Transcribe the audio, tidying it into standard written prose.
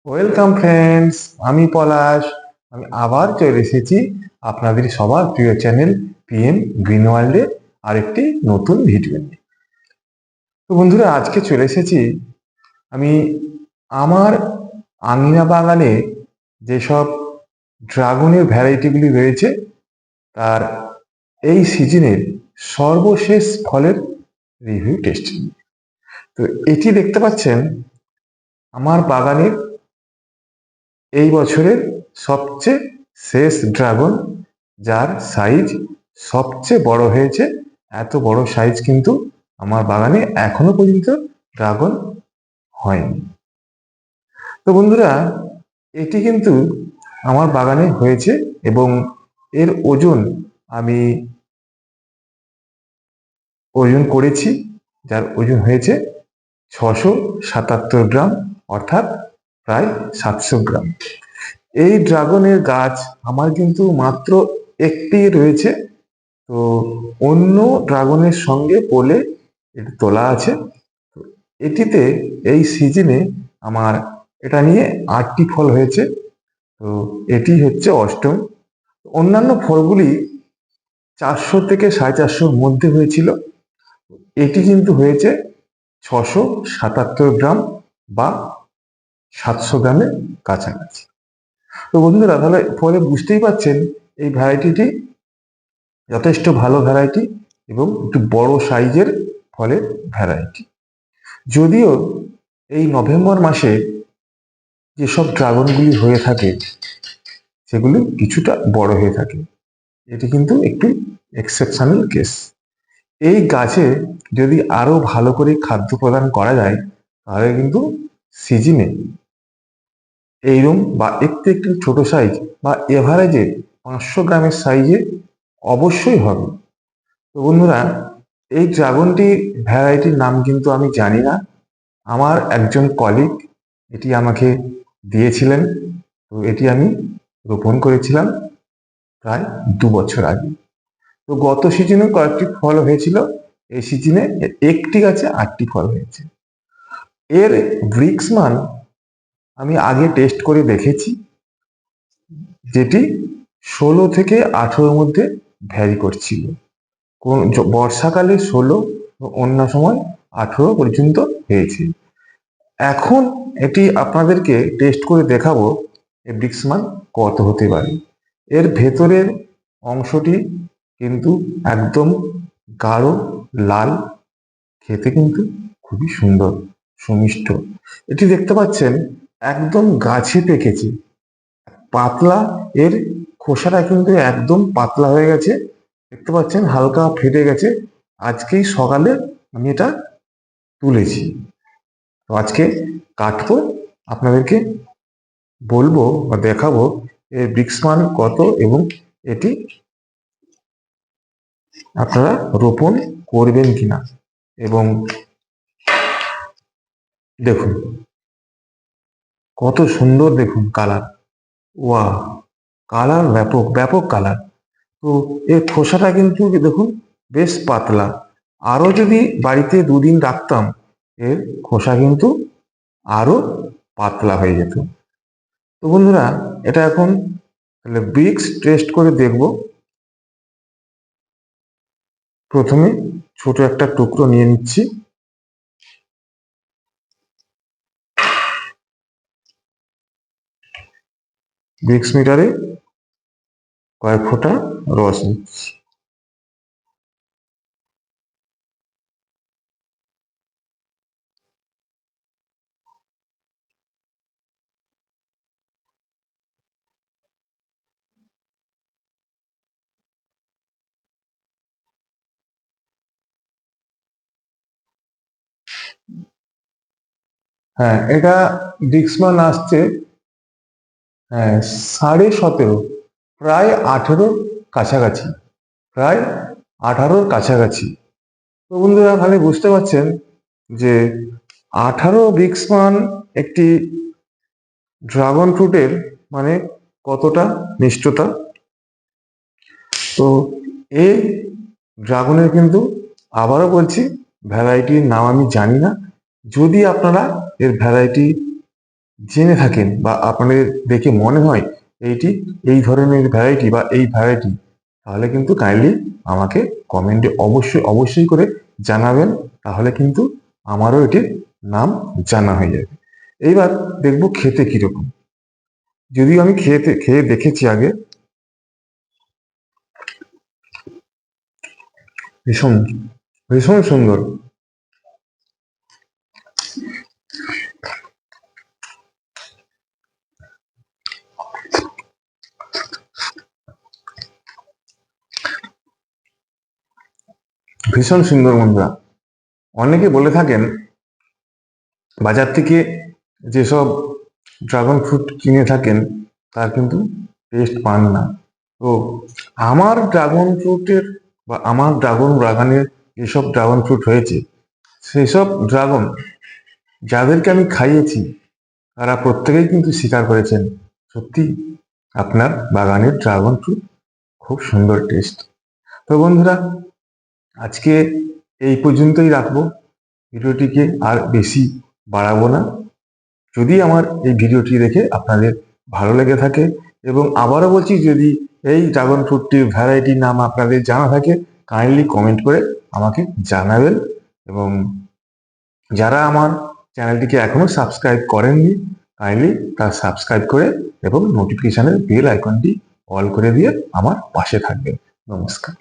Welcome friends, আমি পলাশ। আমি আবার চলে এসেছি আপনাদের সবার প্রিয় চ্যানেল পিএম গ্রিন ওয়ার্ল্ডে আরেকটি নতুন ভিডিও নিয়ে। তো বন্ধুরা, আজকে চলে এসেছি আমি আমার আঙিনা বাগানে যেসব ড্রাগনের ভ্যারাইটিগুলি রয়েছে তার এই সিজনের সর্বশেষ ফলের রিভিউ টেস্ট। তো এটি দেখতে পাচ্ছেন আমার বাগানের এই বছরের সবচেয়ে শেষ ড্রাগন, যার সাইজ সবচেয়ে বড় হয়েছে। এত বড় সাইজ কিন্তু আমার বাগানে এখনো পর্যন্ত ড্রাগন হয়নি। তো বন্ধুরা, এটি কিন্তু আমার বাগানে হয়েছে এবং এর ওজন আমি ওজন করেছি, যার ওজন হয়েছে 677 গ্রাম, অর্থাৎ প্রায় 700 গ্রাম। এই ড্রাগনের গাছ আমার কিন্তু মাত্র একটি রয়েছে। তো অন্য ড্রাগনের সঙ্গে পোলে এটি তোলা আছে। তো এটিতে এই সিজনে আমার এটা নিয়ে 8টি ফল হয়েছে। তো এটি হচ্ছে অষ্টম। অন্যান্য ফলগুলি 400 থেকে 450-র মধ্যে হয়েছিল। এটি কিন্তু হয়েছে 677 গ্রাম বা 700 গ্রামের কাছাকাছি। তো বন্ধুরা, তাহলে ফলে বুঝতেই পাচ্ছেন এই ভ্যারাইটিটি যথেষ্ট ভালো ভ্যারাইটি এবং একটু বড় সাইজের ফলের ভ্যারাইটি। যদিও এই নভেম্বর মাসে যেসব ড্রাগনগুলি হয়ে থাকে সেগুলি কিছুটা বড় হয়ে থাকে, এটি কিন্তু একটু এক্সেপশনাল কেস। এই গাছে যদি আরো ভালো করে খাদ্য প্রদান করা যায় তাহলে কিন্তু সিজনে এইরকম বা একটু একটু ছোট সাইজ বা এভারেজে 500 গ্রামের সাইজে অবশ্যই হবে। তো বন্ধুরা, এই ড্রাগনটি ভ্যারাইটির নাম কিন্তু আমি জানি না। আমার একজন কলিগ এটি আমাকে দিয়েছিলেন। তো এটি আমি রোপণ করেছিলাম প্রায় 2 বছর আগে। তো গত সিজনে কয়েকটি ফল হয়েছিল, এই সিজনে একটি গাছে 8টি ফল হয়েছে। এর ব্রিক্স মান আমি আগে টেস্ট করে দেখেছি, যেটি 16 থেকে 18-র মধ্যে ভ্যারি করছিল। কোন বর্ষাকালে 16, অন্য সময় 18 পর্যন্ত হয়েছে। এখন এটি আপনাদেরকে টেস্ট করে দেখাবো এর ব্রিক্স মান কত হতে পারে। এর ভেতরের অংশটি কিন্তু একদম গাঢ় লাল, খেতে কিন্তু খুবই সুন্দর সুমিষ্ট। এটি দেখতে পাচ্ছেন একদম গাছে পেকেছে, পাতলা। এর খোসাটা কিন্তু একদম পাতলা হয়ে গেছে, দেখতে পাচ্ছেন হালকা ফেটে গেছে। আজকেই সকালে আমি এটা তুলেছি। তো আজকে কাটবো, আপনাদেরকে বলবো বা দেখাবো এর ব্রিক্স মান কত এবং এটি আপনারা রোপণ করবেন কিনা। এবং দেখুন কত সুন্দর, দেখুন কালার, ওয়া কালার ব্যাপক ব্যাপক কালার। তো এর খোসাটা কিন্তু দেখুন বেশ পাতলা। আরো যদি বাড়িতে 2 দিন রাখতাম এর খোসা কিন্তু আরো পাতলা হয়ে যেত। তো বন্ধুরা, এটা এখন তাহলে ব্রিক্স টেস্ট করে দেখব। প্রথমে ছোট একটা টুকরো নিয়ে নিচ্ছি। ব্রিক্স মিটারে কয়েক ফোঁটা রস নিচ্ছি। হ্যাঁ, এটা ব্রিক্স মান আসছে, হ্যাঁ, 17.5, প্রায় 18-র কাছাকাছি, প্রায় 18-র কাছাকাছি। তো বন্ধুরা, তাহলে বুঝতে পারছেন যে 18 ব্রিক্স মান একটি ড্রাগন ফ্রুটের মানে কতটা মিষ্টতা। তো এই ড্রাগনের কিন্তু আবারও বলছি ভ্যারাইটির নাম আমি জানি না। যদি আপনারা এর ভ্যারাইটি জেনে থাকেন বা আপনাদের দেখে মনে হয় এইটি এই ধরনের ভ্যারাইটি বা এই ভ্যারাইটি, তাহলে কিন্তু কাইন্ডলি আমাকে কমেন্টে অবশ্যই অবশ্যই করে জানাবেন। তাহলে কিন্তু আমারও এটির নাম জানা হয়ে যাবে। এইবার দেখবো খেতে কিরকম। যদিও আমি খেয়ে দেখেছি আগে, ভীষণ ভীষণ সুন্দর। ভীষণ সুন্দর বন্ধুরা। অনেকে বলে থাকেন বাজার থেকে যেসব ড্রাগন ফ্রুট কিনে থাকেন তার কিন্তু টেস্ট পান না। তো আমার ড্রাগন ফ্রুটের বা আমার ড্রাগন বাগানের যেসব ড্রাগন ফ্রুট হয়েছে, সেসব ড্রাগন যাদেরকে আমি খাইয়েছি তারা প্রত্যেকেই কিন্তু স্বীকার করেছেন সত্যি আপনার বাগানের ড্রাগন ফ্রুট খুব সুন্দর টেস্ট। তো বন্ধুরা, আজকে এই পর্যন্তই রাখবো, ভিডিওটিকে আর বেশি বাড়াবো না। যদি আমার এই ভিডিওটি দেখে আপনাদের ভালো লেগে থাকে, এবং আবারও বলছি, যদি এই ড্রাগন ফ্রুটটির ভ্যারাইটির নাম আপনাদের জানা থাকে কাইন্ডলি কমেন্ট করে আমাকে জানাবেন। এবং যারা আমার চ্যানেলটিকে এখনো সাবস্ক্রাইব করেননি কাইন্ডলি তা সাবস্ক্রাইব করে এবং নোটিফিকেশনের বেল আইকনটি অল করে দিয়ে আমার পাশে থাকবেন। নমস্কার।